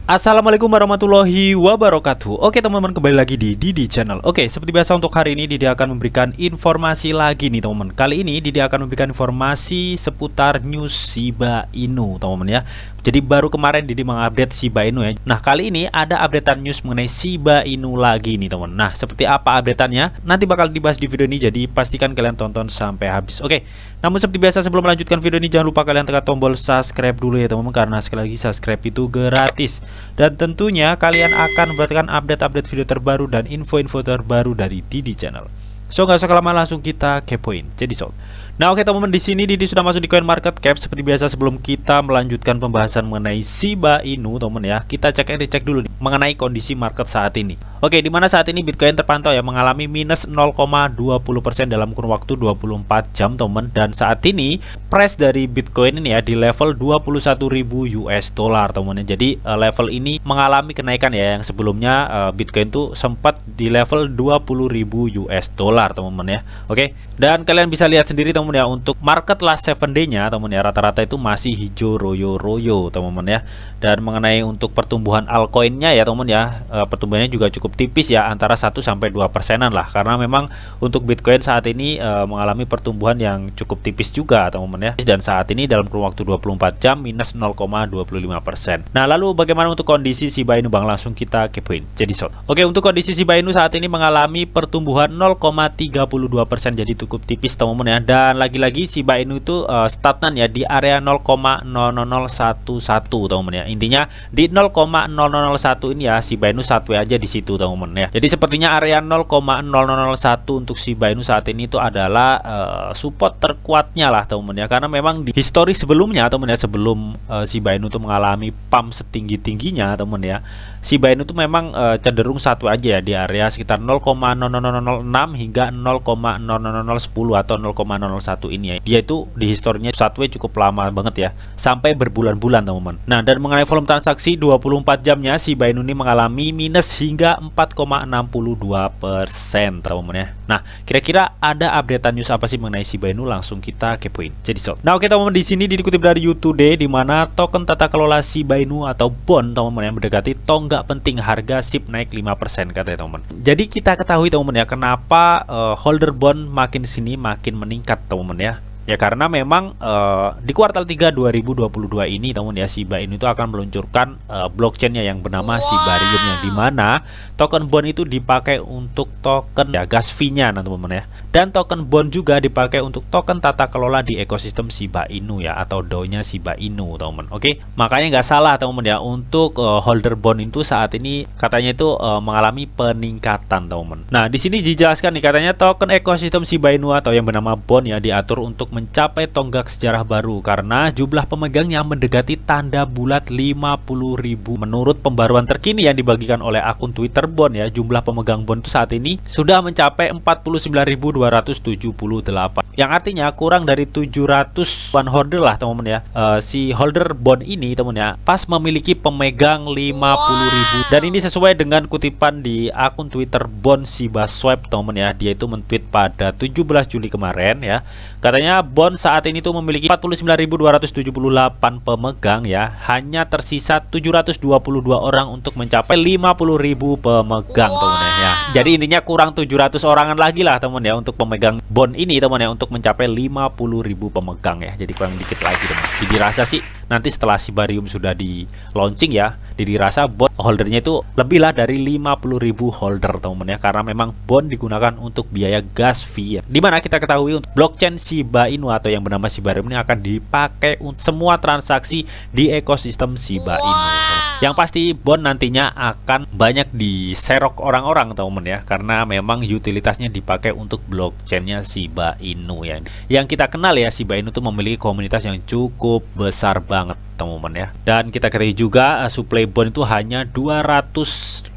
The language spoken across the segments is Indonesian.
Assalamualaikum warahmatullahi wabarakatuh. Oke teman-teman, kembali lagi di Didi Channel. Oke, seperti biasa untuk hari ini Didi akan memberikan informasi lagi nih teman-teman. Kali ini Didi akan memberikan informasi seputar news Shiba Inu teman-teman ya. Jadi baru kemarin Didi mengupdate Shiba Inu ya. Nah kali ini ada updatean news mengenai Shiba Inu lagi nih teman-teman. Nah seperti apa updateannya nanti bakal dibahas di video ini, jadi pastikan kalian tonton sampai habis. Oke, namun seperti biasa sebelum melanjutkan video ini jangan lupa kalian tekan tombol subscribe dulu ya teman-teman, karena sekali lagi subscribe itu gratis. Dan tentunya kalian akan mendapatkan update-update video terbaru dan info-info terbaru dari Didi Channel. So nggak usah kelamaan, langsung kita kepoin. Jadi nah oke teman-teman, di sini Didi sudah masuk di CoinMarketCap. Seperti biasa sebelum kita melanjutkan pembahasan mengenai Shiba Inu teman-teman ya, kita cek and recheck dulu nih, mengenai kondisi market saat ini. Oke, dimana saat ini Bitcoin terpantau ya mengalami minus 0,20% dalam kurun waktu 24 jam teman-teman. Dan saat ini price dari Bitcoin ini ya di level 21.000 US dollar teman-teman. Jadi level ini mengalami kenaikan ya, yang sebelumnya Bitcoin tuh sempat di level 20.000 US dollar teman-teman ya. Oke, dan kalian bisa lihat sendiri teman-teman ya, untuk market last 7 day-nya teman-teman ya, rata-rata itu masih hijau royo-royo teman-teman ya. Dan mengenai untuk pertumbuhan altcoin-nya ya teman-teman ya, pertumbuhannya juga cukup tipis ya, antara 1-2% lah, karena memang untuk Bitcoin saat ini mengalami pertumbuhan yang cukup tipis juga teman-teman ya. Dan saat ini dalam kurun waktu 24 jam minus 0,25%. Nah lalu bagaimana untuk kondisi Shiba Inu Bang? Langsung kita kepoin. Jadi oke, untuk kondisi Shiba Inu saat ini mengalami pertumbuhan 0,32%, jadi cukup tipis teman-teman ya. Dan lagi-lagi Shiba Inu itu stagnan ya di area 0,00011 teman-teman ya. Intinya di 0,0001 ini ya Shiba Inu satwe aja di situ teman-teman ya. Jadi sepertinya area 0,0001 untuk Shiba Inu saat ini itu adalah support terkuatnya lah teman-teman ya, karena memang di histori sebelumnya teman-teman ya, sebelum Shiba Inu itu mengalami pump setinggi-tingginya teman-teman ya, Shiba Inu itu memang cenderung satu aja ya di area sekitar 0,00006 hingga 0,00010 atau 0,001 ini ya. Dia itu di historinya satu cukup lama banget ya, sampai berbulan-bulan teman-teman. Nah dan mengenai volume transaksi 24 jamnya Shiba Inu ini mengalami minus hingga 4,62% teman-teman ya. Nah kira-kira ada updatean news apa sih mengenai Shiba Inu? Langsung kita kepoin. Jadi nah oke teman-teman, di sini dikutip dari YouTube di mana token tata kelola Shiba Inu atau bond teman-teman yang mendekati tonggak penting, harga SHIB naik 5% katanya teman-teman. Jadi kita ketahui teman-teman ya, kenapa holder bond makin sini makin meningkat teman-teman ya. Ya karena memang di kuartal 3 2022 ini teman ya, Shiba Inu itu akan meluncurkan blockchainnya yang bernama Shibarium, yang dimana token bond itu dipakai untuk token ya gas fee-nya teman-teman ya. Dan token bond juga dipakai untuk token tata kelola di ekosistem Shiba Inu ya, atau DAO-nya Shiba Inu teman-teman. Oke, makanya nggak salah teman-teman ya, untuk holder bond itu saat ini katanya itu mengalami peningkatan teman-teman. Nah di sini dijelaskan nih, katanya token ekosistem Shiba Inu atau yang bernama bond ya diatur untuk mencapai tonggak sejarah baru karena jumlah pemegangnya mendekati tanda bulat 50.000. Menurut pembaruan terkini yang dibagikan oleh akun Twitter Bond ya, jumlah pemegang bond itu saat ini sudah mencapai 49.278, yang artinya kurang dari 700-an holder lah teman-teman ya. Si holder bond ini teman ya pas memiliki pemegang 50.000, dan ini sesuai dengan kutipan di akun Twitter Bond Shiba Swap teman ya. Dia itu men-tweet pada 17 Juli kemarin ya, katanya bond saat ini tuh memiliki 49.278 pemegang ya, hanya tersisa 722 orang untuk mencapai 50.000 pemegang teman ya. Jadi intinya kurang 700 orangan lagi lah teman ya untuk pemegang bond ini teman ya, untuk mencapai 50.000 pemegang ya. Jadi kurang dikit lagi teman. Jadi rasa sih nanti setelah Shibarium sudah di launching ya, dirasa bond holdernya itu lebih lah dari 50.000 holder teman ya, karena memang bond digunakan untuk biaya gas fee ya. Dimana kita ketahui untuk blockchain Shiba Inu atau yang bernama Shibarium ini akan dipakai untuk semua transaksi di ekosistem Shiba Inu. Yang pasti bond nantinya akan banyak diserok orang-orang teman-teman ya, karena memang utilitasnya dipakai untuk blockchainnya Shiba Inu ya. Yang kita kenal ya, Shiba Inu itu memiliki komunitas yang cukup besar banget teman-teman ya. Dan kita ketahui juga supply bond itu hanya 250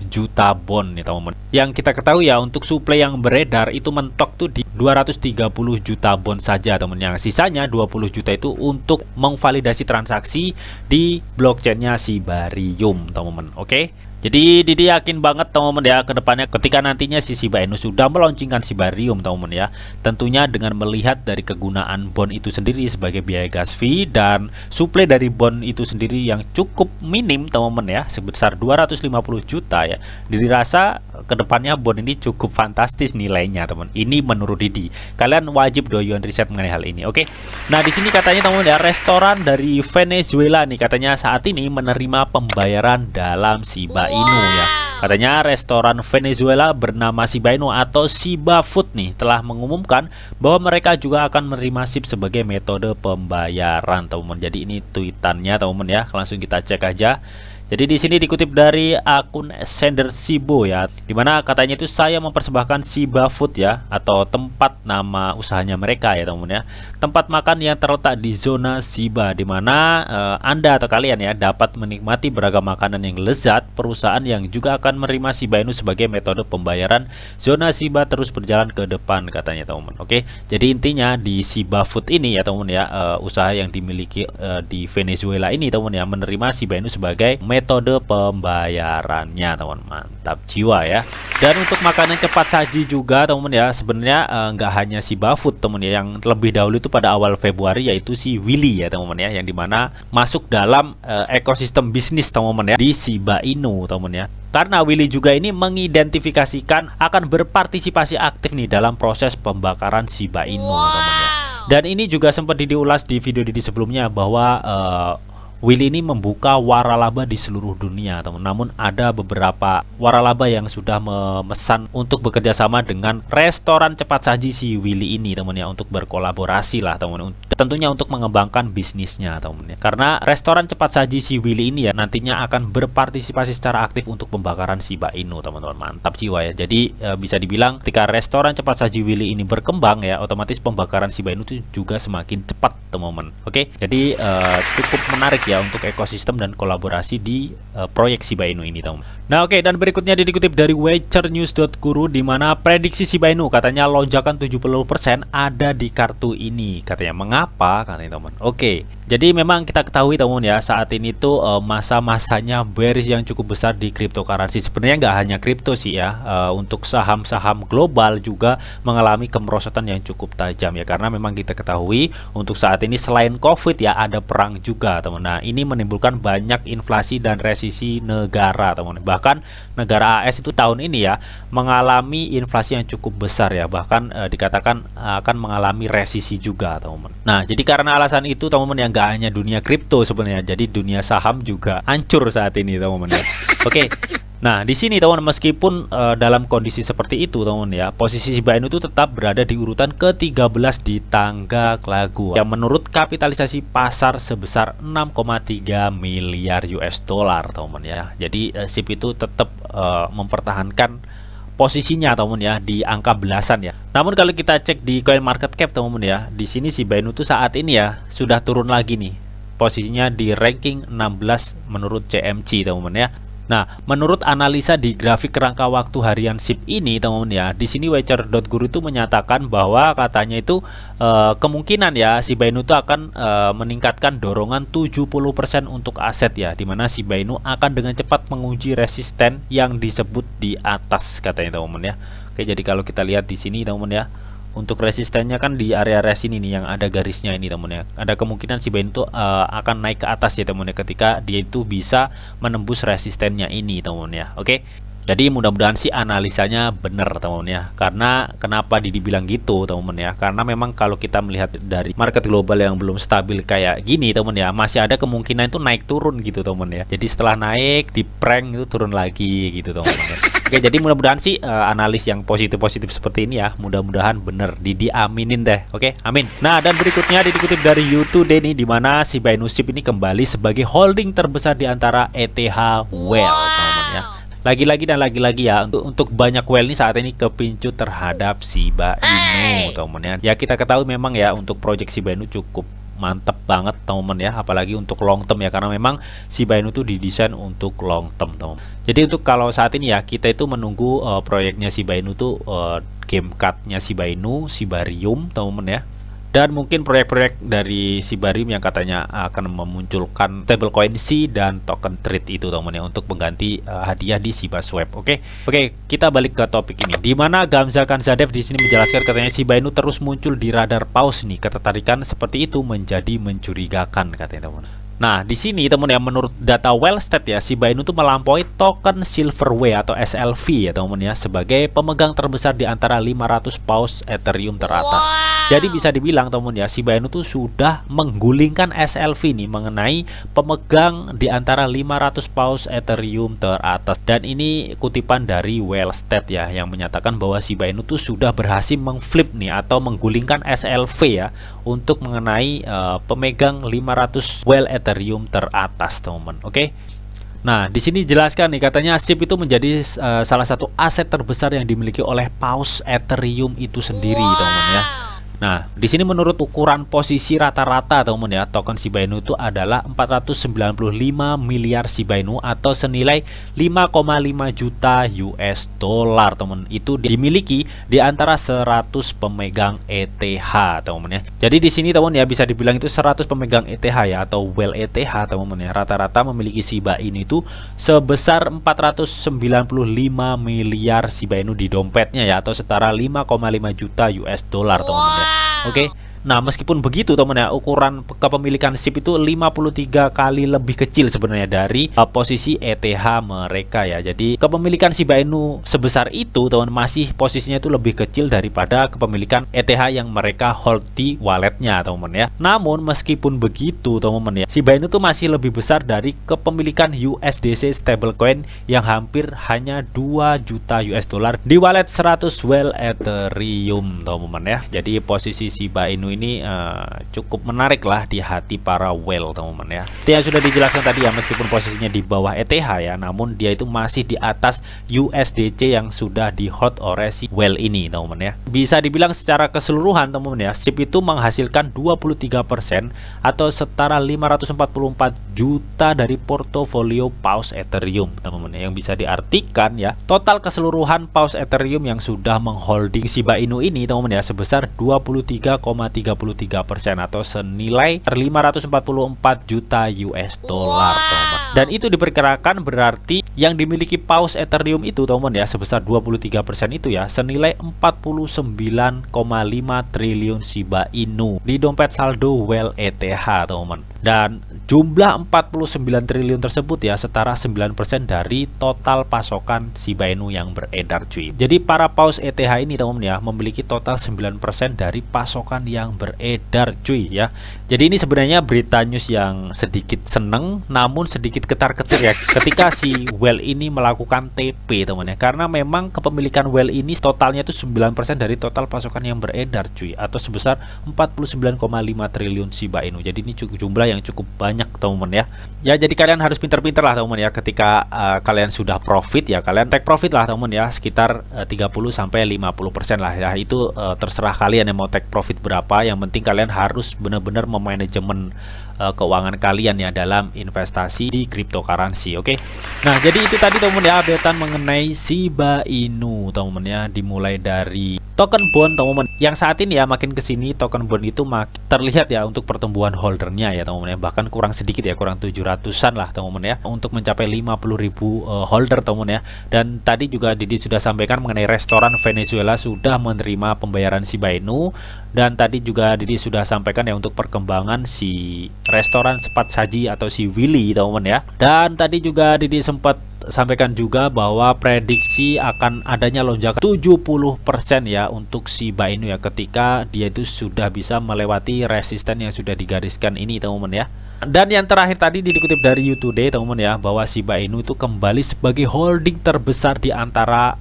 juta bond nih teman-teman. Yang kita ketahui ya, untuk supply yang beredar itu mentok tuh di 230 juta bond saja teman. Yang sisanya 20 juta itu untuk memvalidasi transaksi di blockchainnya Shibarium teman-teman. Oke. Jadi Didi yakin banget teman-teman ya ke depannya ketika nantinya si Shiba Inu sudah meluncurkan Shibarium teman-teman ya. Tentunya dengan melihat dari kegunaan bond itu sendiri sebagai biaya gas fee dan suplai dari bond itu sendiri yang cukup minim teman-teman ya, sebesar 250 juta ya. Didi rasa ke depannya bond ini cukup fantastis nilainya teman. Ini menurut Didi. Kalian wajib doyan riset mengenai hal ini. Oke. Nah, di sini katanya teman-teman ya, restoran dari Venezuela nih katanya saat ini menerima pembayaran dalam Shiba Inu ya. Katanya restoran Venezuela bernama Shiba Inu atau Shiba Food nih telah mengumumkan bahwa mereka juga akan menerima SIP sebagai metode pembayaran teman-teman. Jadi ini tweetannya teman-teman ya. Langsung kita cek aja. Jadi di sini dikutip dari akun Sender Shibo ya, dimana katanya itu saya mempersembahkan Shiba Food ya, atau tempat nama usahanya mereka ya teman-teman ya, tempat makan yang terletak di zona Shiba, dimana Anda atau kalian ya dapat menikmati beragam makanan yang lezat. Perusahaan yang juga akan menerima Shiba Inu sebagai metode pembayaran zona Shiba terus berjalan ke depan katanya teman-teman. Oke, jadi intinya di Shiba Food ini ya teman-teman ya, usaha yang dimiliki di Venezuela ini teman-teman ya, menerima Shiba Inu sebagai metode pembayarannya teman, mantap jiwa ya. Dan untuk makanan cepat saji juga teman ya, sebenarnya nggak hanya Shiba Food teman ya, yang terlebih dahulu itu pada awal Februari yaitu si Willy ya teman ya, yang dimana masuk dalam ekosistem bisnis teman ya di Shiba Inu teman ya. Karena Willy juga ini mengidentifikasikan akan berpartisipasi aktif nih dalam proses pembakaran Shiba Inu teman ya. Dan ini juga sempat diulas di video Didi sebelumnya bahwa Willy ini membuka waralaba di seluruh dunia teman. Namun ada beberapa waralaba yang sudah memesan untuk bekerja sama dengan restoran cepat saji si Willy ini teman ya, untuk berkolaborasi lah teman. Tentunya untuk mengembangkan bisnisnya teman ya. Karena restoran cepat saji si Willy ini ya nantinya akan berpartisipasi secara aktif untuk pembakaran Shiba Inu teman-teman. Mantap jiwa ya. Jadi bisa dibilang ketika restoran cepat saji Willy ini berkembang ya, otomatis pembakaran Shiba Inu itu juga semakin cepat teman-teman. Oke. Jadi cukup menarik ya untuk ekosistem dan kolaborasi di proyek Shiba Inu ini teman. Nah oke, dan berikutnya dikutip dari WatcherNews.guru, di mana prediksi Shiba Inu katanya lonjakan 70% ada di kartu ini katanya. Mengapa katanya teman? Oke, jadi memang kita ketahui teman ya, saat ini tuh masa-masanya bearish yang cukup besar di cryptocurrency. Sebenarnya nggak hanya kripto sih ya, untuk saham-saham global juga mengalami kemerosotan yang cukup tajam ya, karena memang kita ketahui untuk saat ini selain COVID ya ada perang juga teman. Nah ini menimbulkan banyak inflasi dan resesi negara teman. Bahkan negara AS itu tahun ini ya mengalami inflasi yang cukup besar ya, bahkan dikatakan akan mengalami resesi juga teman-teman. Nah jadi karena alasan itu teman-teman, yang gak hanya dunia kripto sebenarnya, jadi dunia saham juga hancur saat ini teman-teman ya. Oke. Nah di sini teman-teman, meskipun dalam kondisi seperti itu teman-teman ya, posisi Shiba Inu itu tetap berada di urutan ke-13 di tangga Lagu yang menurut kapitalisasi pasar sebesar 6,3 miliar US dollar teman-teman ya. Jadi SIP itu tetap mempertahankan posisinya teman-teman ya di angka belasan ya. Namun kalau kita cek di CoinMarketCap teman-teman ya, di sini Shiba Inu tuh saat ini ya sudah turun lagi nih. Posisinya di ranking 16 menurut CMC teman-teman ya. Nah, menurut analisa di grafik kerangka waktu harian SIP ini teman-teman ya, di sini Watcher.guru itu menyatakan bahwa katanya itu kemungkinan ya Shiba Inu itu akan meningkatkan dorongan 70% untuk aset ya, dimana Shiba Inu akan dengan cepat menguji resisten yang disebut di atas katanya teman-teman ya. Oke, jadi kalau kita lihat di sini teman-teman ya, untuk resistennya kan di area-area sini nih yang ada garisnya ini teman ya. Ada kemungkinan Shiba Inu akan naik ke atas ya teman ya, ketika dia itu bisa menembus resistennya ini teman ya. Oke. Jadi mudah-mudahan sih analisanya benar teman ya. Karena kenapa dibilang gitu teman ya? Karena memang kalau kita melihat dari market global yang belum stabil kayak gini teman ya, masih ada kemungkinan itu naik turun gitu teman ya. Jadi setelah naik di prank itu turun lagi gitu teman ya. Oke, jadi mudah-mudahan sih analis yang positif-positif seperti ini ya, mudah-mudahan bener, Didi aminin deh. Oke, amin. Nah, dan berikutnya dikutip dari YouTube nih, di mana Shiba Inu SIP ini kembali sebagai holding terbesar di antara ETH Well, teman-teman ya. Lagi-lagi dan lagi-lagi ya, untuk banyak well ini saat ini kepincut terhadap Shiba Inu, teman-teman ya. Ya kita ketahui memang ya untuk proyek Shiba Inu cukup mantep banget teman-teman ya, apalagi untuk long term ya, karena memang Shiba Inu tuh didesain untuk long term teman. Jadi untuk kalau saat ini ya kita itu menunggu proyeknya Shiba Inu tuh game cardnya Shiba Inu, Shibarium teman-teman ya. Dan mungkin proyek-proyek dari Shiba Inu yang katanya akan memunculkan stablecoin SHI dan token trade itu teman-teman ya, untuk mengganti hadiah di Shiba Swap. Oke, kita balik ke topik ini. Di mana Gamza Khanzadeh di sini menjelaskan katanya Shiba Inu terus muncul di radar paus nih. Ketertarikan seperti itu menjadi mencurigakan katanya teman-teman. Nah, di sini teman ya, menurut data Wellstat ya, Shiba Inu itu melampaui token Silverware atau SLV ya teman ya, sebagai pemegang terbesar di antara 500 paus Ethereum teratas. Jadi bisa dibilang teman ya, Shiba Inu tuh sudah menggulingkan SLV nih mengenai pemegang di antara 500 paus Ethereum teratas. Dan ini kutipan dari Wellstat ya, yang menyatakan bahwa Shiba Inu tuh sudah berhasil mengflip nih atau menggulingkan SLV ya, untuk mengenai pemegang 500 well Ethereum teratas teman-teman. Oke. Nah, di sini jelaskan nih katanya SHIB itu menjadi salah satu aset terbesar yang dimiliki oleh paus Ethereum itu sendiri teman-teman ya. Nah, di sini menurut ukuran posisi rata-rata teman-teman ya, token Shiba Inu itu adalah 495 miliar Shiba Inu atau senilai 5,5 juta US dollar teman. Itu dimiliki di antara 100 pemegang ETH teman-teman ya. Jadi di sini teman ya, bisa dibilang itu 100 pemegang ETH ya, atau well ETH teman-teman ya, rata-rata memiliki Shiba Inu itu sebesar 495 miliar Shiba Inu di dompetnya ya, atau setara 5,5 juta US dollar teman-teman ya. Oke. Nah, meskipun begitu teman ya, ukuran kepemilikan SHIB itu 53 kali lebih kecil sebenarnya dari posisi ETH mereka ya. Jadi kepemilikan Shiba Inu sebesar itu teman, masih posisinya itu lebih kecil daripada kepemilikan ETH yang mereka hold di walletnya teman ya. Namun meskipun begitu teman ya, Shiba Inu tuh masih lebih besar dari kepemilikan USDC stablecoin yang hampir hanya 2 juta US dollar di wallet 100 well Ethereum teman ya. Jadi posisi Shiba Inu ini cukup menarik lah di hati para whale teman-teman ya. Itu yang sudah dijelaskan tadi ya, meskipun posisinya di bawah ETH ya, namun dia itu masih di atas USDC yang sudah di hold oleh si whale ini teman-teman ya. Bisa dibilang secara keseluruhan teman-teman ya, SHIB itu menghasilkan 23% atau setara 544 juta dari portofolio paus Ethereum teman-teman ya. Yang bisa diartikan ya, total keseluruhan paus Ethereum yang sudah mengholding Shiba Inu ini teman-teman ya, sebesar 23,33% atau senilai 544 juta US dollar teman-teman. Dan itu diperkirakan berarti yang dimiliki paus Ethereum itu teman-teman ya, sebesar 23% itu ya, senilai 49,5 triliun Shiba Inu di dompet saldo well ETH teman-teman. Dan jumlah 49 triliun tersebut ya, setara 9% dari total pasokan Shiba Inu yang beredar cuy. Jadi para paus ETH ini teman-teman ya, memiliki total 9% dari pasokan yang beredar cuy ya. Jadi ini sebenarnya berita news yang sedikit seneng namun sedikit ketar-ketir ya, ketika si well ini melakukan TP teman ya, karena memang kepemilikan well ini totalnya itu 9% dari total pasokan yang beredar cuy, atau sebesar 49,5 triliun Shiba Inu. Jadi ini jumlah yang cukup banyak teman-teman ya. Ya, jadi kalian harus pinter-pinter lah teman-teman ya, ketika kalian sudah profit ya, kalian take profit lah teman-teman ya, sekitar 30-50% lah ya. Itu terserah kalian yang mau take profit berapa, yang penting kalian harus benar-benar memanajemen keuangan kalian ya dalam investasi di cryptocurrency. Oke. Nah, jadi itu tadi teman-teman ya, updatean mengenai Shiba Inu teman-teman ya, dimulai dari token bond teman-teman yang saat ini ya, makin kesini token bond itu makin terlihat ya untuk pertumbuhan holdernya ya teman-teman ya, bahkan kurang sedikit ya, kurang 700-an lah teman-teman ya, untuk mencapai 50.000 holder teman-teman ya. Dan tadi juga Didi sudah sampaikan mengenai restoran Venezuela sudah menerima pembayaran Shiba Inu, dan tadi juga Didi sudah sampaikan ya untuk perkembangan si restoran cepat saji atau si Willy teman-teman ya. Dan tadi juga Didi sempat sampaikan juga bahwa prediksi akan adanya lonjakan 70% ya untuk Shiba Inu ya, ketika dia itu sudah bisa melewati resisten yang sudah digariskan ini teman-teman ya. Dan yang terakhir tadi dikutip dari YouToday teman-teman ya, bahwa Shiba Inu itu kembali sebagai holding terbesar di antara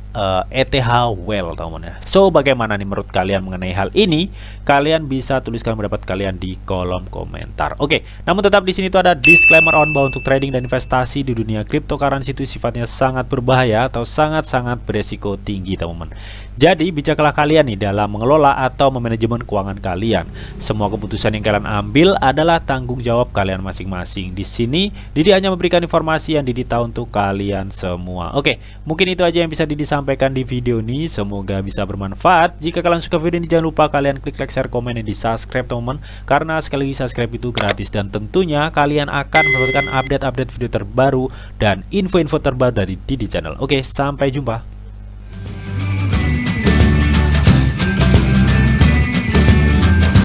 ETH well teman-teman ya. So bagaimana nih menurut kalian mengenai hal ini? Kalian bisa tuliskan pendapat kalian di kolom komentar. Oke, namun tetap di sini tuh ada disclaimer on bahwa untuk trading dan investasi di dunia cryptocurrency itu sifatnya sangat berbahaya atau sangat-sangat beresiko tinggi teman-teman. Jadi bijaklah kalian nih dalam mengelola atau memanajemen keuangan kalian. Semua keputusan yang kalian ambil adalah tanggung jawab kalian masing-masing. Di sini Didi hanya memberikan informasi yang Didi tahu untuk kalian semua. Oke, mungkin itu aja yang bisa Didi sampaikan sampaikan di video ini. Semoga bisa bermanfaat. Jika kalian suka video ini, jangan lupa kalian klik like, share, komen, dan di subscribe teman-teman, karena sekali lagi subscribe itu gratis, dan tentunya kalian akan mendapatkan update-update video terbaru dan info-info terbaru dari Didi Channel. Oke, sampai jumpa.